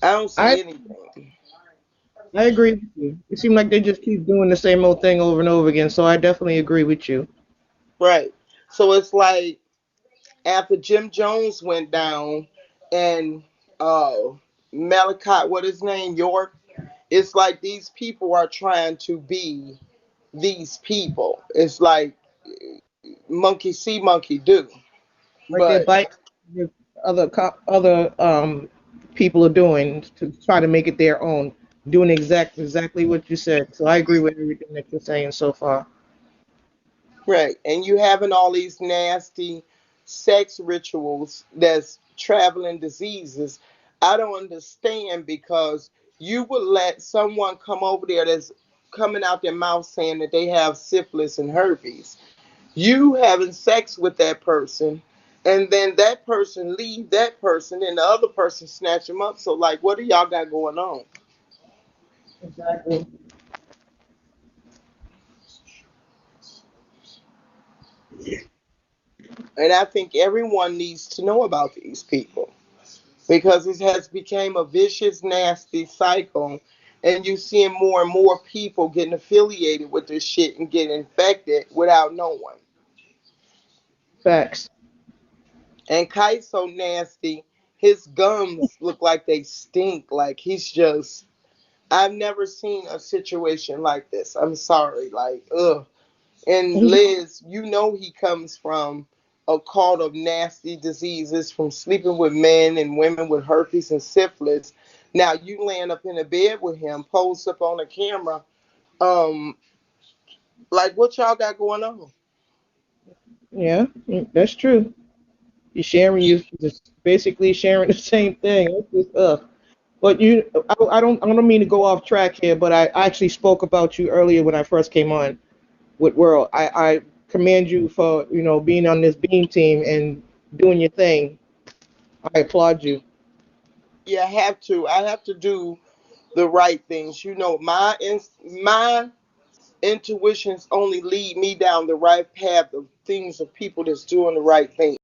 I don't I see anything. I agree with you. It seems like they just keep doing the same old thing over and over again. So I definitely agree with you. Right. So it's like after Jim Jones went down and uh Malachi, what his name, York, it's like these people are trying to be these people. It's like monkey see, monkey do. Like they're But biting what other people are doing to try to make it their own, doing exactly what you said. So I agree with everything that you're saying so far. right, and you having all these nasty sex rituals that's traveling diseases. I don't understand because you would let someone come over there that's coming out their mouth saying that they have syphilis and herpes. You having sex with that person, and then that person leave that person, and the other person snatch them up. So like, what do y'all got going on? Exactly. And I think everyone needs to know about these people because it has become a vicious, nasty cycle. And you're seeing more and more people getting affiliated with this shit and getting infected without knowing. Facts. And Kite's so nasty, his gums look like they stink. Like he's just, I've never seen a situation like this. I'm sorry. Like, ugh. And He, Liz, you know he comes from a cult of nasty diseases from sleeping with men and women with herpes and syphilis. Now you laying up in a bed with him, posed up on a camera. Um, like what y'all got going on? yeah, that's true. You're sharing, you just basically sharing the same thing. It's just, But I don't mean to go off track here, but I actually spoke about you earlier when I first came on with World. I commend you for being on this Beam team and doing your thing. I applaud you. Yeah, I have to. I have to do the right things. You know, my intuitions only lead me down the right path of things of people that's doing the right thing.